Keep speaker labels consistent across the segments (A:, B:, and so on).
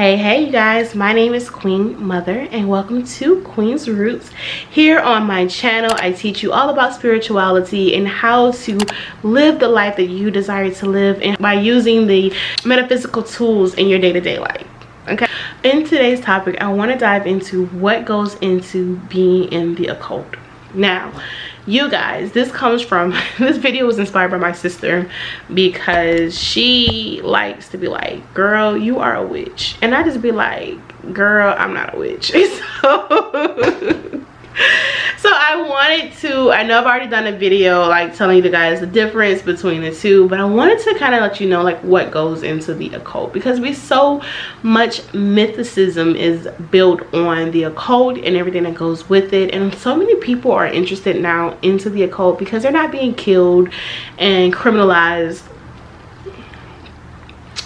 A: Hey you guys, my name is Queen Mother and welcome to Queen's Roots. Here on my channel I teach you all about spirituality and how to live the life that you desire to live, and by using the metaphysical tools in your day-to-day life. Okay, in today's topic I want to dive into what goes into being in the occult. Now you guys, this video was inspired by my sister because she likes to be like, girl, you are a witch, and I just be like, girl, I'm not a witch. So I know I've already done a video like telling you guys the difference between the two, but I wanted to kind of let you know like what goes into the occult, because so much mythicism is built on the occult and everything that goes with it, and so many people are interested now into the occult because they're not being killed and criminalized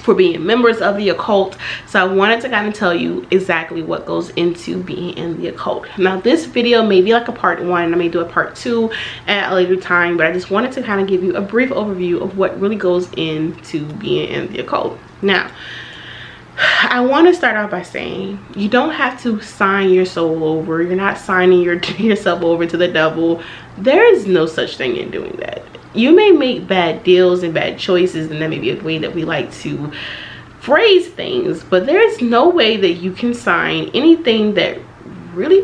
A: for being members of the occult. So I wanted to kind of tell you exactly what goes into being in the occult. Now this video may be like a part 1, I may do a part 2 at a later time, but I just wanted to kind of give you a brief overview of what really goes into being in the occult. Now I want to start off by saying you don't have to sign your soul over. You're not signing yourself over to the devil. There is no such thing in doing that. You may make bad deals and bad choices, and that may be a way that we like to phrase things, but there's no way that you can sign anything that really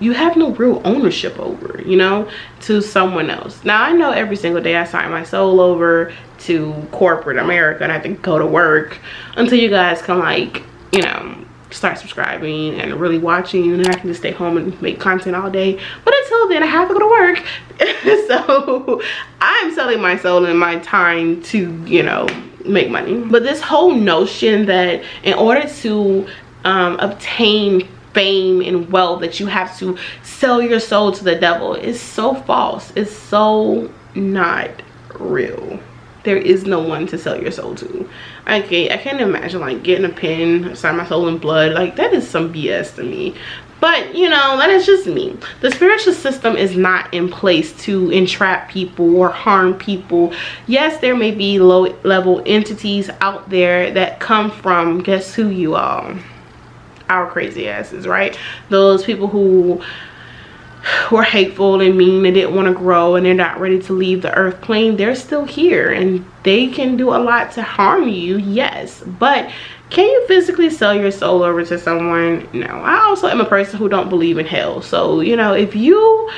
A: you have no real ownership over, you know, to someone else. Now I know every single day I sign my soul over to corporate America and I have to go to work until you guys can, like, you know, start subscribing and really watching, and then I can just stay home and make content all day. But until then I have to go to work. So I'm selling my soul and my time to, you know, make money. But this whole notion that in order to obtain fame and wealth that you have to sell your soul to the devil is so false. It's so not real. There is no one to sell your soul to. Okay, I can't imagine like getting a pen, sign my soul in blood. Like, that is some BS to me. But you know, that is just me. The spiritual system is not in place to entrap people or harm people. Yes, there may be low level entities out there that come from, guess who, you all? Our crazy asses, right? Those people who were hateful and mean and didn't want to grow and they're not ready to leave the earth plane. They're still here and they can do a lot to harm you, yes, but can you physically sell your soul over to someone? No. I also am a person who don't believe in hell, so you know, if you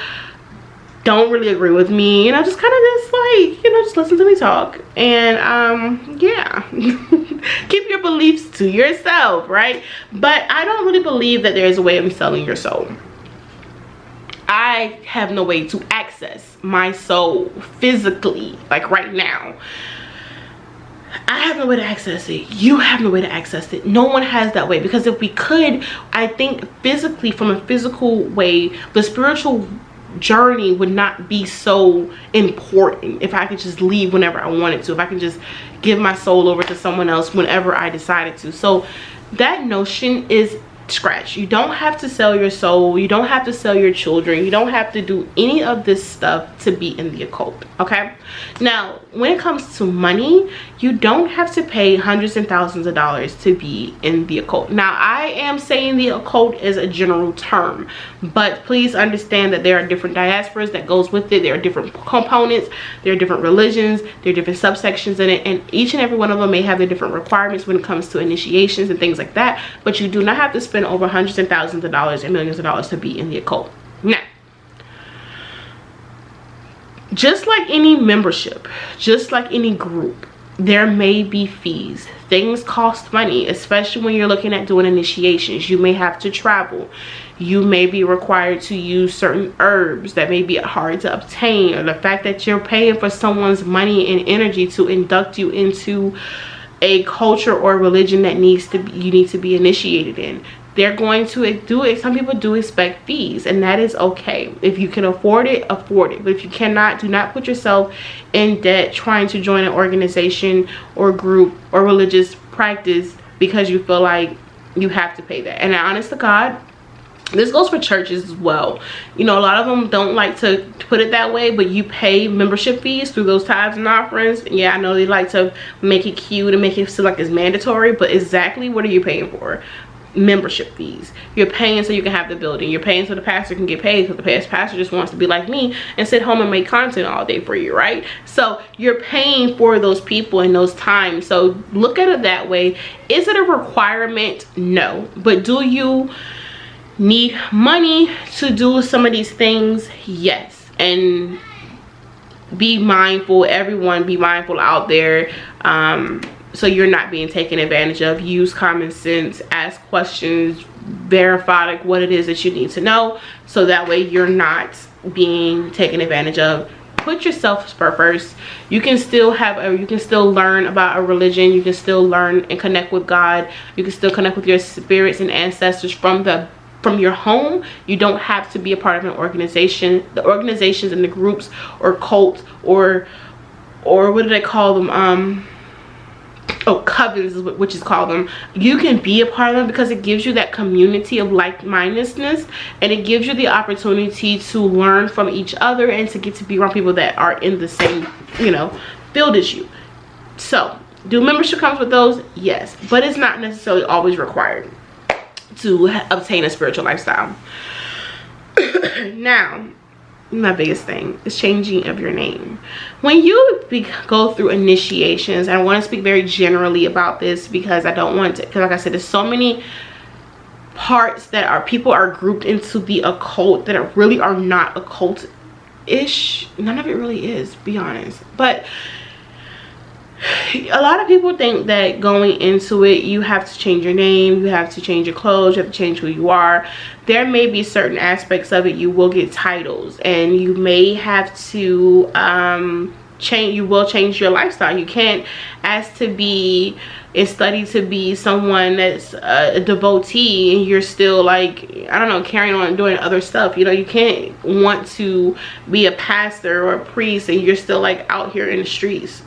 A: don't really agree with me, you know, just kind of just like, you know, just listen to me talk, and yeah. Keep your beliefs to yourself, right? But I don't really believe that there's a way of selling your soul. I have no way to access my soul physically, like right now. I have no way to access it. You have no way to access it. No one has that way, because if we could, I think physically, from a physical way, the spiritual journey would not be so important if I could just leave whenever I wanted to, if I could just give my soul over to someone else whenever I decided to. So that notion is scratch. You don't have to sell your soul, you don't have to sell your children, you don't have to do any of this stuff to be in the occult. Okay, now when it comes to money, you don't have to pay hundreds and thousands of dollars to be in the occult. Now I am saying the occult is a general term, but please understand that there are different diasporas that goes with it. There are different components, there are different religions, there are different subsections in it, and each and every one of them may have their different requirements when it comes to initiations and things like that. But you do not have to spend over hundreds and thousands of dollars and millions of dollars to be in the occult. Now, just like any membership, just like any group, there may be fees. Things cost money, especially when you're looking at doing initiations. You may have to travel. You may be required to use certain herbs that may be hard to obtain, or the fact that you're paying for someone's money and energy to induct you into a culture or religion that you need to be initiated in. They're going to do it. Some people do expect fees, and that is okay. If you can afford it, afford it. But if you cannot, do not put yourself in debt trying to join an organization or group or religious practice because you feel like you have to pay that. And honest to God, this goes for churches as well. You know, a lot of them don't like to put it that way, but you pay membership fees through those tithes and offerings. Yeah, I know they like to make it cute and make it seem like it's mandatory, but exactly what are you paying for? Membership fees. You're paying so you can have the building. You're paying so the pastor can get paid, because the pastor just wants to be like me and sit home and make content all day for you, right? So you're paying for those people and those times. So look at it that way. Is it a requirement? No. But do you need money to do some of these things? Yes. And be mindful, everyone be mindful out there, so you're not being taken advantage of. Use common sense, ask questions, verify like what it is that you need to know, so that way you're not being taken advantage of. Put yourself first. You can still learn about a religion. You can still learn and connect with God. You can still connect with your spirits and ancestors from your home. You don't have to be a part of an organization. The organizations and the groups or cults or what do they call them? Covens, which is called them. You can be a part of them because it gives you that community of like-mindedness, and it gives you the opportunity to learn from each other and to get to be around people that are in the same, you know, field as you. So, do membership comes with those? Yes, but it's not necessarily always required to obtain a spiritual lifestyle. Now, my biggest thing is changing of your name. When you go through initiations, and I want to speak very generally about this because I don't want to, because like I said, there's so many parts that people are grouped into the occult that really are not occult-ish. None of it really is, be honest. But a lot of people think that going into it, you have to change your name, you have to change your clothes, you have to change who you are. There may be certain aspects of it. You will get titles, and you may have to change your lifestyle. You can't ask to be and study to be someone that's a devotee, and you're still like, I don't know, carrying on and doing other stuff. You know, you can't want to be a pastor or a priest and you're still like out here in the streets.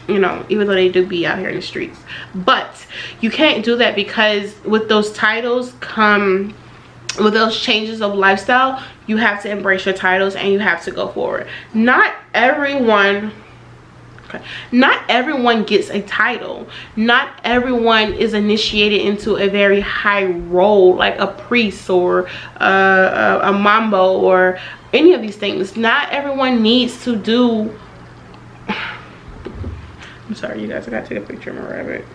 A: You know, even though they do be out here in the streets, but you can't do that, because with those titles come, with those changes of lifestyle, you have to embrace your titles and you have to go forward. Not everyone gets a title. Not everyone is initiated into a very high role like a priest or a mambo or any of these things. Not everyone needs to do, I'm sorry you guys, I gotta take a picture of my rabbit.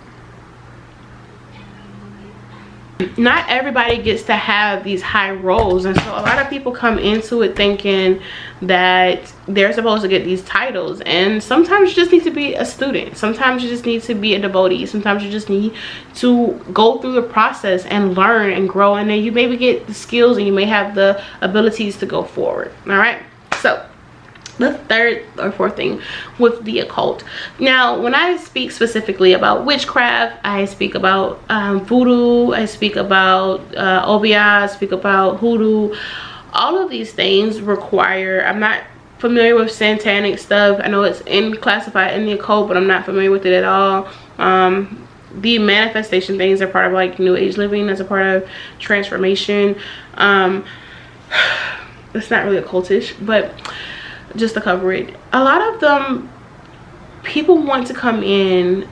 A: Not everybody gets to have these high roles, and so a lot of people come into it thinking that they're supposed to get these titles, and sometimes you just need to be a student, sometimes you just need to be a devotee, sometimes you just need to go through the process and learn and grow, and then you maybe get the skills and you may have the abilities to go forward. All right, so the third or fourth thing with the occult. Now, when I speak specifically about witchcraft, I speak about voodoo, I speak about obia, I speak about hoodoo. All of these things require, I'm not familiar with satanic stuff. I know it's classified in the occult, but I'm not familiar with it at all. The manifestation things are part of like new age living, as a part of transformation. It's not really occultish, but just to cover it, a lot of them, people want to come in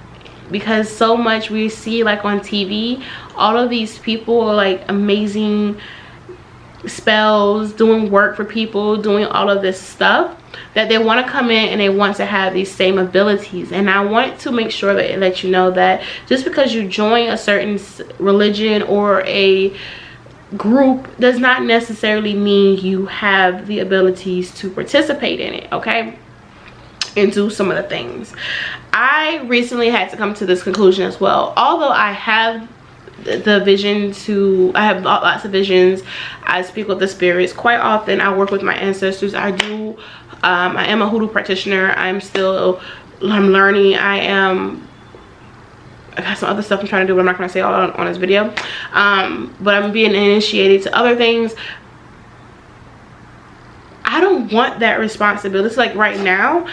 A: because so much we see like on TV, all of these people are like amazing spells, doing work for people, doing all of this stuff, that they want to come in and they want to have these same abilities. And I want to make sure that let you know that just because you join a certain religion or a group does not necessarily mean you have the abilities to participate in it, okay, and do some of the things. I recently had to come to this conclusion as well. Although I have the vision to, I have lots of visions, I speak with the spirits quite often, I work with my ancestors, I do, I am a hoodoo practitioner, I'm learning, I got some other stuff I'm trying to do, but I'm not going to say all on this video. But I'm being initiated to other things. I don't want that responsibility. It's like right now,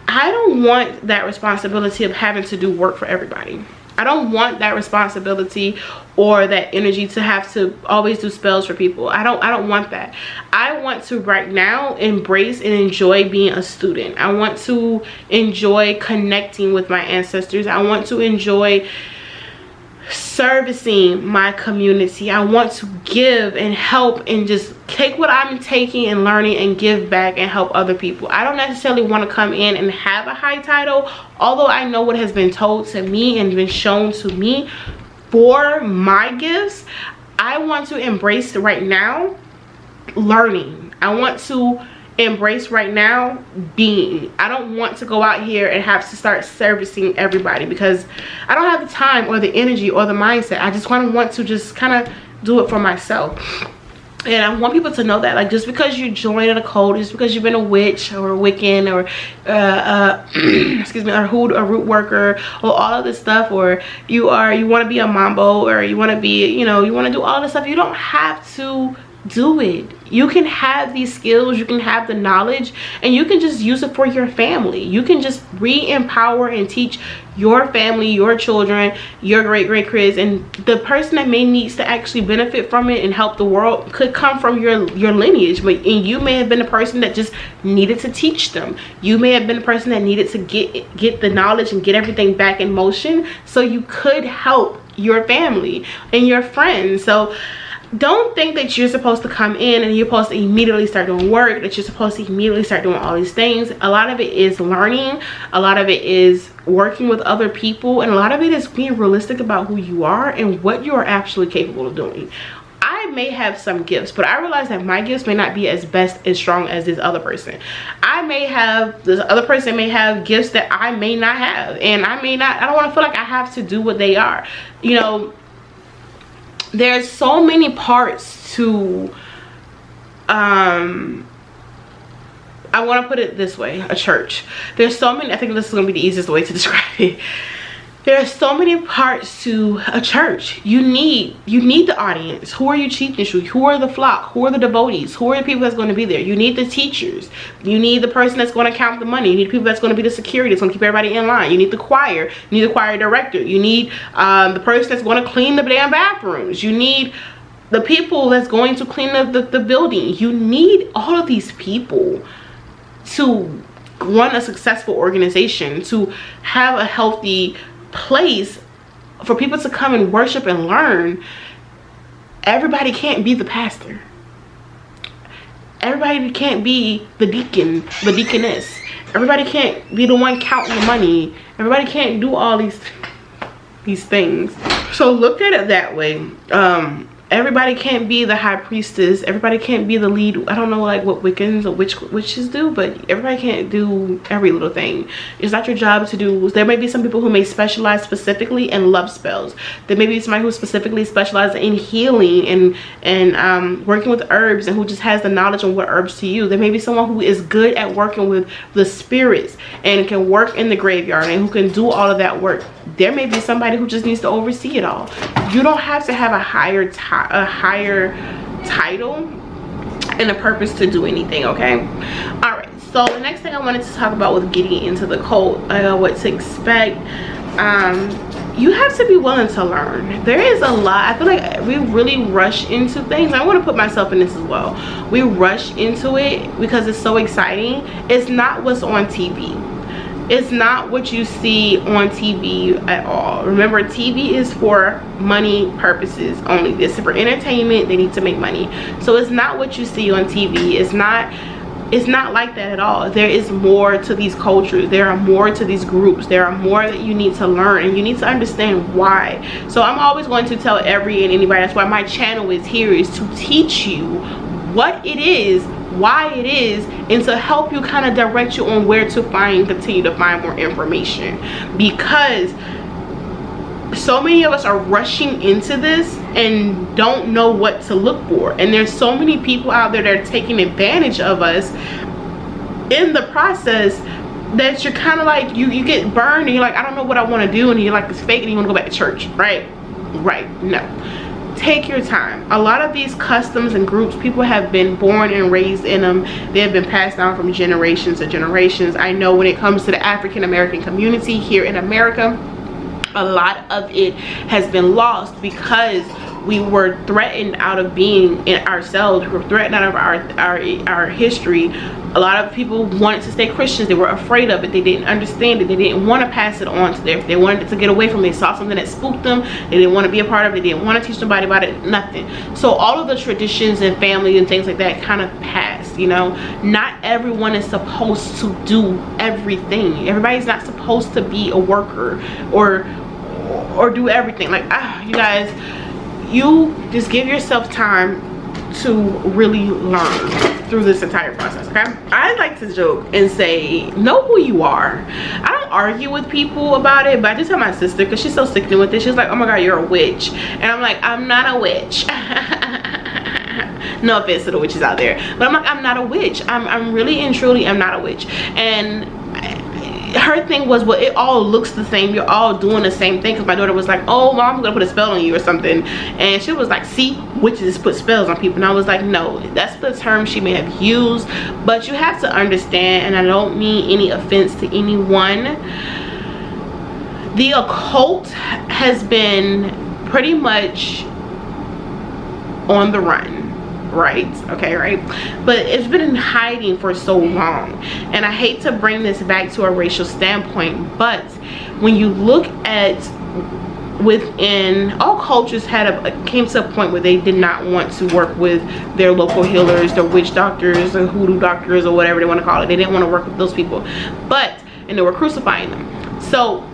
A: I don't want that responsibility of having to do work for everybody. I don't want that responsibility or that energy to have to always do spells for people. I don't want that. I want to right now embrace and enjoy being a student. I want to enjoy connecting with my ancestors. I want to enjoy servicing my community. I want to give and help and just take what I'm taking and learning and give back and help other people. I don't necessarily want to come in and have a high title, although I know what has been told to me and been shown to me for my gifts. I want to embrace right now learning. I want to embrace right now being. I don't want to go out here and have to start servicing everybody, because I don't have the time or the energy or the mindset. I just want to just kind of do it for myself. And I want people to know that, like, just because you join an occult, just because you've been a witch or a Wiccan or excuse me, a root worker or all of this stuff, or you want to be a mambo, or you want to be, you know, you want to do all this stuff, you don't have to do it. You can have these skills, you can have the knowledge, and you can just use it for your family. You can just re-empower and teach your family, your children, your great kids, and the person that may needs to actually benefit from it and help the world could come from your lineage. But and you may have been the person that just needed to teach them. You may have been the person that needed to get the knowledge and get everything back in motion, so you could help your family and your friends. So don't think that you're supposed to come in and you're supposed to immediately start doing work, that you're supposed to immediately start doing all these things. A lot of it is learning, a lot of it is working with other people, and a lot of it is being realistic about who you are and what you are actually capable of doing. I may have some gifts, but I realize that my gifts may not be as strong as this other person. This other person may have gifts that I may not have, and I don't want to feel like I have to do what they are. You know, there's so many parts to I want to put it this way, a church. There's so many, I think this is going to be the easiest way to describe it. There are so many parts to a church. You need the audience. Who are you teaching to? Who are the flock? Who are the devotees? Who are the people that's going to be there? You need the teachers. You need the person that's going to count the money. You need the people that's going to be the security, that's going to keep everybody in line. You need the choir. You need the choir director. You need the person that's going to clean the damn bathrooms. You need the people that's going to clean the building. You need all of these people to run a successful organization, to have a healthy place for people to come and worship and learn. Everybody can't be the pastor. Everybody can't be the deacon, the deaconess. Everybody can't be the one counting the money. Everybody can't do all these things. So look at it that way. Everybody can't be the high priestess. Everybody can't be the lead. I don't know like what Wiccans or witches do, but everybody can't do every little thing. It's not your job to do. There may be some people who may specialize specifically in love spells. There may be somebody who specifically specializes in healing and working with herbs, and who just has the knowledge on what herbs to use. There may be someone who is good at working with the spirits and can work in the graveyard and who can do all of that work. There may be somebody who just needs to oversee it all. You don't have to have a higher title and a purpose to do anything, okay? All right, so the next thing I wanted to talk about was getting into the cult, what to expect. You have to be willing to learn. There is a lot. I feel like we really rush into things. I want to put myself in this as well. We rush into it because it's so exciting. It's not what's on TV. It's not what you see on TV at all. Remember, TV is for money purposes only. This is for entertainment. They need to make money. So it's not what you see on TV. It's not like that at all. There is more to these cultures. There are more to these groups. There are more that you need to learn, and you need to understand why. So I'm always going to tell every and anybody, that's why my channel is here, is to teach you what it is, why it is, and to help you kind of direct you on where to continue to find more information. Because so many of us are rushing into this and don't know what to look for, and there's so many people out there that are taking advantage of us in the process, that you're kind of like, you get burned and you're like, I don't know what I want to do, and you're like, it's fake, and you want to go back to church, right? No, take your time. A lot of these customs and groups, people have been born and raised in them. They have been passed down from generations to generations. I know when it comes to the African American community here in America, a lot of it has been lost because we were threatened out of being in ourselves. We were threatened out of our history. A lot of people wanted to stay Christians. They were afraid of it. They didn't understand it. They didn't want to pass it on to them. They wanted to get away from it. They saw something that spooked them. They didn't want to be a part of it. They didn't want to teach somebody about it. Nothing. So all of the traditions and family and things like that kind of passed, you know. Not everyone is supposed to do everything. Everybody's not supposed to be a worker or do everything. Like, you guys, you just give yourself time to really learn through this entire process, okay? I like to joke and say, know who you are. I don't argue with people about it, but I just tell my sister, because she's so sickening with it. She's like, oh my god, you're a witch. And I'm like, I'm not a witch. No offense to the witches out there, but I'm like, I'm not a witch. I'm really and truly am not a witch. And her thing was, well, it all looks the same, you're all doing the same thing. Because my daughter was like, oh mom, I'm gonna put a spell on you or something, and she was like, see, witches put spells on people. And I was like, no, that's the term she may have used, but you have to understand, and I don't mean any offense to anyone, the occult has been pretty much on the run, right? Okay, right? But it's been in hiding for so long, and I hate to bring this back to a racial standpoint, but when you look at within all cultures came to a point where they did not want to work with their local healers, their witch doctors, or hoodoo doctors, or whatever they want to call it. They didn't want to work with those people, and they were crucifying them. So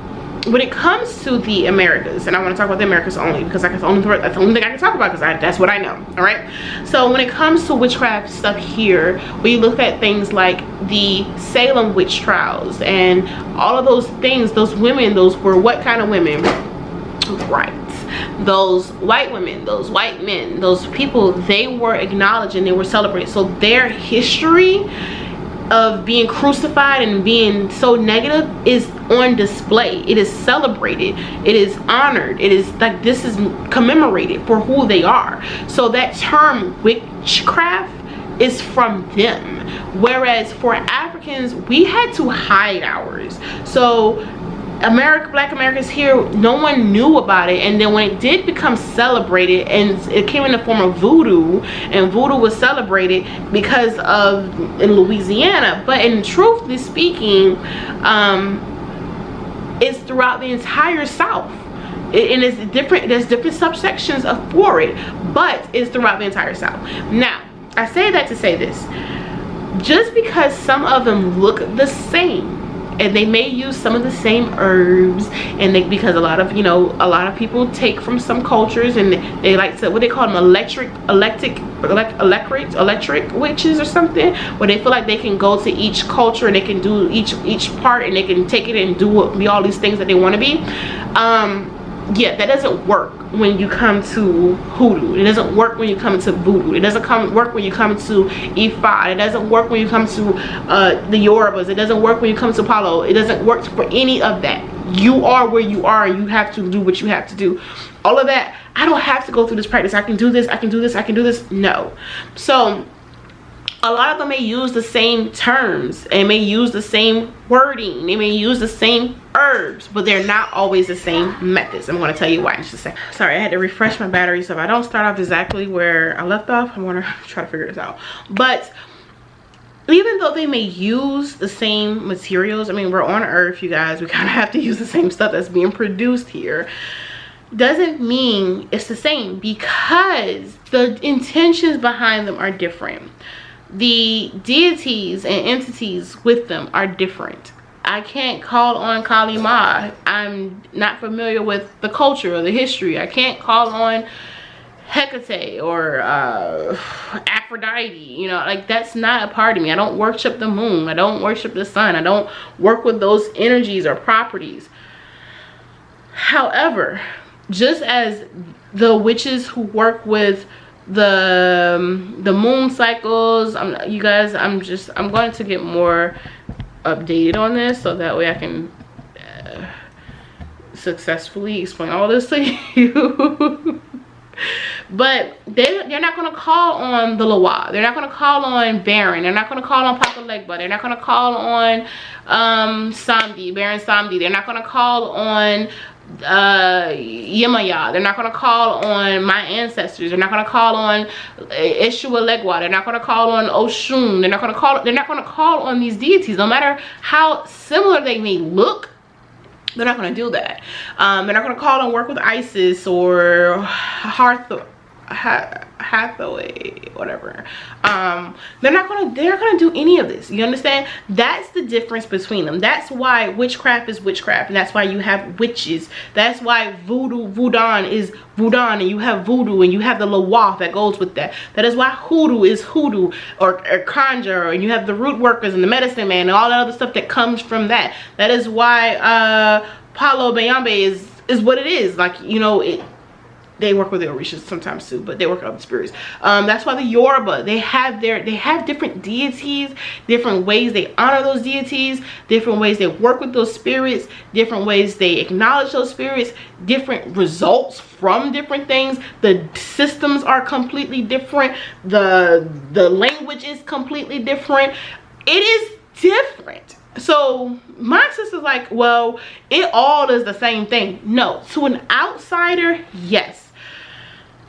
A: when it comes to the Americas, and I want to talk about the Americas only because that's the only thing I can talk about, because that's what I know. All right, so when it comes to witchcraft stuff here, we look at things like the Salem witch trials and all of those things. Those women, those were what kind of women? Right, those white women, those white men, those people, they were acknowledged and they were celebrated. So their history of being crucified and being so negative is on display. It is celebrated, it is honored, it is like, this is commemorated for who they are. So that term witchcraft is from them, whereas for Africans, we had to hide ours. So Black Americans here, no one knew about it, and then when it did become celebrated, and it came in the form of voodoo, and voodoo was celebrated because of in Louisiana, but in truthfully speaking, it's throughout the entire South. And it's different, there's different subsections for it, but it's throughout the entire South. Now, I say that to say this: just because some of them look the same, and they may use some of the same herbs, and because a lot of people take from some cultures, and they like to, what they call them, electric witches or something, where they feel like they can go to each culture and they can do each part, and they can take it and be all these things that they want to be. Yeah, that doesn't work when you come to hoodoo. It doesn't work when you come to voodoo. It doesn't work when you come to Ifa. It doesn't work when you come to the Yorubas. It doesn't work when you come to Palo. It doesn't work for any of that. You are where you are, and you have to do what you have to do. All of that, I don't have to go through this practice. I can do this, I can do this, I can do this. No. So a lot of them may use the same terms and may use the same wording. They may use the same herbs, but they're not always the same methods. I'm going to tell you why in just a second. Sorry, I had to refresh my battery, so if I don't start off exactly where I left off, I'm going to try to figure this out. But even though they may use the same materials, I mean, we're on Earth, you guys. We kind of have to use the same stuff that's being produced here. Doesn't mean it's the same, because the intentions behind them are different. The deities and entities with them are different. I can't call on Kali Ma. I'm not familiar with the culture or the history. I can't call on Hecate or Aphrodite. You know, like, that's not a part of me. I don't worship the moon. I don't worship the sun. I don't work with those energies or properties. However, just as the witches who work with the moon cycles, you guys, I'm going to get more updated on this, so that way I can successfully explain all this to you. But they're not going to call on the Loa. They're not going to call on Baron. They're not going to call on Papa Legba. They're not going to call on Samdi, Baron Samdi. They're not going to call on Yemaya. They're not going to call on my ancestors. They're not going to call on Eshualegwa. They're not going to call on Oshun. They're not going to call on these deities, no matter how similar they may look. They're not going to do that. They're not going to call on work with Isis or Hathaway, whatever. They're not gonna do any of this. You understand? That's the difference between them. That's why witchcraft is witchcraft, and that's why you have witches. That's why voodoo is voodoo, and you have voodoo, and you have the lawa that goes with that. That is why hoodoo is hoodoo, or conjure, and you have the root workers and the medicine man and all that other stuff that comes from that. That is why Palo Bayambe is what it is. Like, you know, they work with the Orishas sometimes too, but they work with other spirits. That's why the Yoruba, they have different deities, different ways they honor those deities, different ways they work with those spirits, different ways they acknowledge those spirits, different results from different things. The systems are completely different. The language is completely different. It is different. So my sister's like, well, it all is the same thing. No, to an outsider, yes.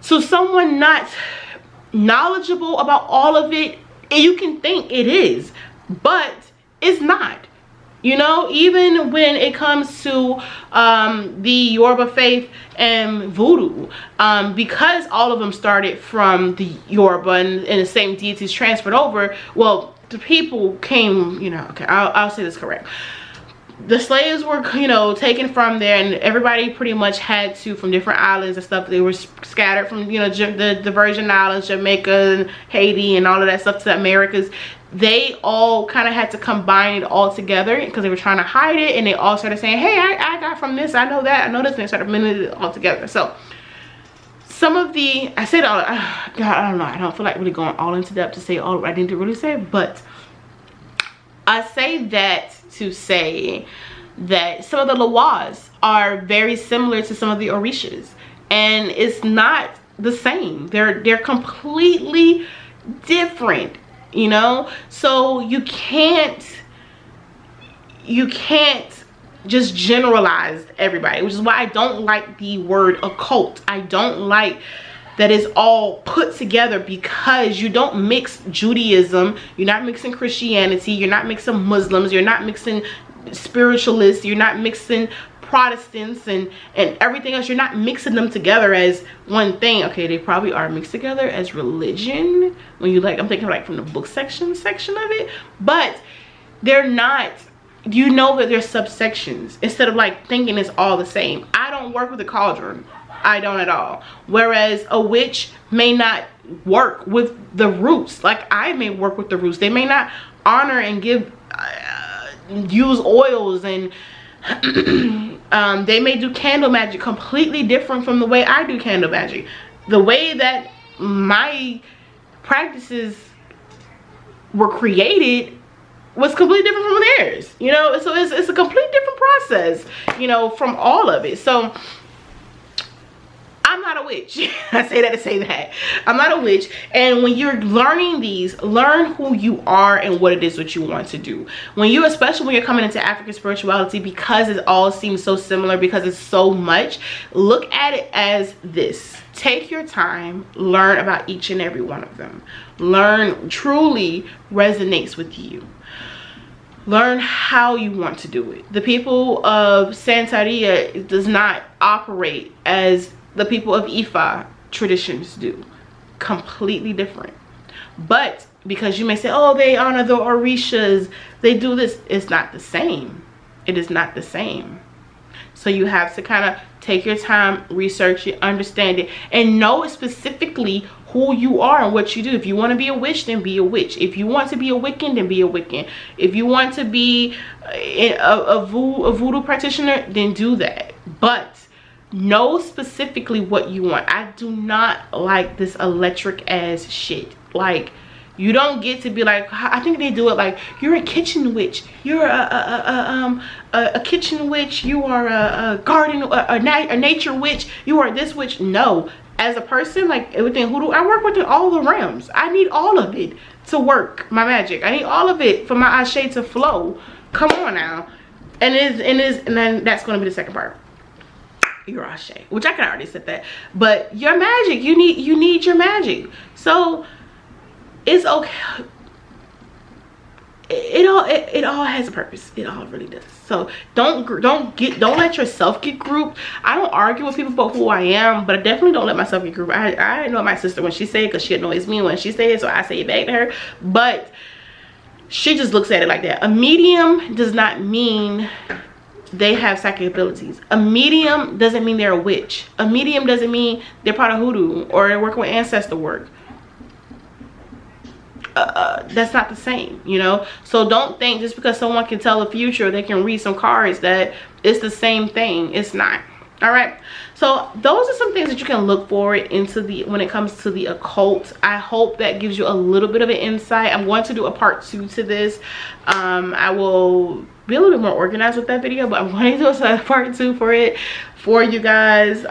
A: To someone not knowledgeable about all of it, you can think it is, but it's not. You know, even when it comes to the Yoruba faith and voodoo, because all of them started from the Yoruba and the same deities transferred over, well, the people came, you know, okay, I'll say this correct. The slaves were, you know, taken from there, and everybody pretty much had to, from different islands and stuff, they were scattered from, you know, the Virgin Islands, Jamaica, and Haiti, and all of that stuff to the Americas. They all kind of had to combine it all together because they were trying to hide it, and they all started saying, hey, I got from this, I know that, I know this, and they started blending it all together. So some of the, I said all, God, I don't know, I don't feel like really going all into depth to say all I need to really say, but I say that to say that some of the Lawas are very similar to some of the Orishas, and it's not the same. They're completely different, you know. So you can't just generalize everybody, which is why I don't like the word occult. I don't like that is all put together, because you don't mix Judaism, you're not mixing Christianity, you're not mixing Muslims, you're not mixing spiritualists, you're not mixing Protestants and everything else. You're not mixing them together as one thing. Okay, they probably are mixed together as religion when you, like, I'm thinking like from the book section of it, but they're not. You know that there's subsections instead of like thinking it's all the same. I don't work with the cauldron. I don't at all. Whereas a witch may not work with the roots like I may work with the roots. They may not honor and give use oils, and they may do candle magic completely different from the way I do candle magic. The way that my practices were created was completely different from theirs, you know. So it's a completely different process, you know, from all of it. So I'm not a witch. I say that to say that. I'm not a witch. And when you're learning these, learn who you are and what it is that you want to do. Especially when you're coming into African spirituality, because it all seems so similar, because it's so much, look at it as this. Take your time, learn about each and every one of them. Learn truly resonates with you. Learn how you want to do it. The people of Santeria does not operate as the people of Ifa traditions do. Completely different. But because you may say, oh, they honor the Orishas, they do this, it's not the same. It is not the same. So you have to kind of take your time, research it, understand it, and know specifically who you are and what you do. If you want to be a witch, then be a witch. If you want to be a Wiccan, then be a Wiccan. If you want to be a voodoo practitioner, then do that. But know specifically what you want. I do not like this electric ass shit. Like, you don't get to be like, I think they do it like, you're a kitchen witch, you're a kitchen witch, you are a garden, a nature witch, you are this witch. No, as a person, like within hoodoo, I work within all the realms. I need all of it to work my magic. I need all of it for my ashe to flow. Come on now. And then that's going to be the second part. your Ashe, which I can already said that, but your magic, you need your magic. So it's okay. It all has a purpose. It all really does. So don't let yourself get grouped. I don't argue with people about who I am, but I definitely don't let myself get grouped. I know my sister when she say it, because she annoys me when she say it, so I say it back to her. But she just looks at it like that. A medium does not mean they have psychic abilities. A medium doesn't mean they're a witch. A medium doesn't mean they're part of hoodoo or they're working with ancestor work. That's not the same, you know. So don't think just because someone can tell the future, they can read some cards, that it's the same thing. It's not. All right, so those are some things that you can look for into when it comes to the occult. I hope that gives you a little bit of an insight. I'm going to do a part 2 to this. I will be a little bit more organized with that video, but I'm going to do a part 2 for it for you guys,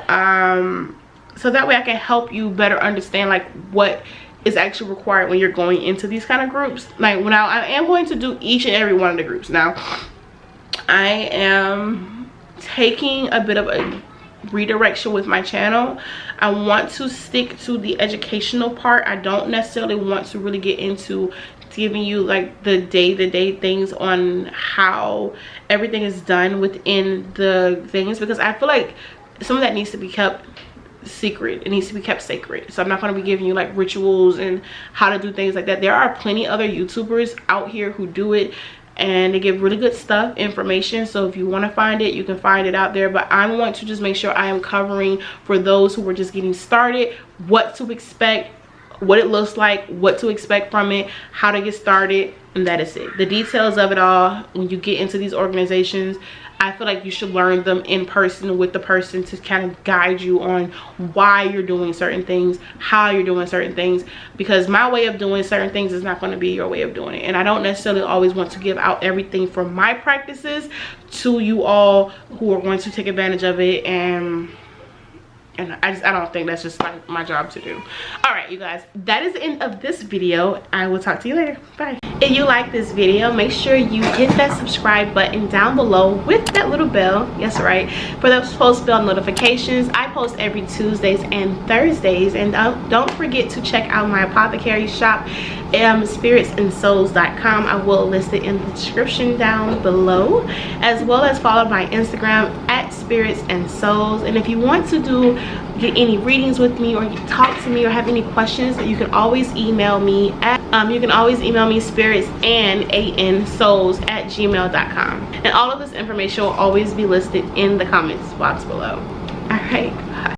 A: so that way I can help you better understand like what is actually required when you're going into these kind of groups. Like when I am going to do each and every one of the groups. Now I am taking a bit of a redirection with my channel. I want to stick to the educational part. I don't necessarily want to really get into giving you like the day-to-day things on how everything is done within the things, because I feel like some of that needs to be kept secret. It needs to be kept sacred. So I'm not going to be giving you like rituals and how to do things like that. There are plenty other YouTubers out here who do it, and they give really good stuff, information. So if you want to find it, you can find it out there. But I want to just make sure I am covering for those who were just getting started, what to expect, what it looks like, what to expect from it, how to get started, and that is it. The details of it all, when you get into these organizations, I feel like you should learn them in person with the person to kind of guide you on why you're doing certain things, how you're doing certain things, because my way of doing certain things is not going to be your way of doing it. And I don't necessarily always want to give out everything from my practices to you all who are going to take advantage of it, and I don't think that's just like my job to do. All right, you guys, that is the end of this video. I will talk to you later. Bye. If you like this video, make sure you hit that subscribe button down below with that little bell. Yes, right, for those post bell notifications. I post every Tuesdays and Thursdays. And don't forget to check out my apothecary shop, spiritsandsouls.com. I will list it in the description down below, as well as follow my Instagram at spirits and souls. And if you want to get any readings with me, or you talk to me, or have any questions, you can always email me at spiritsandsouls@gmail.com. and all of this information will always be listed in the comments box below. All right, bye.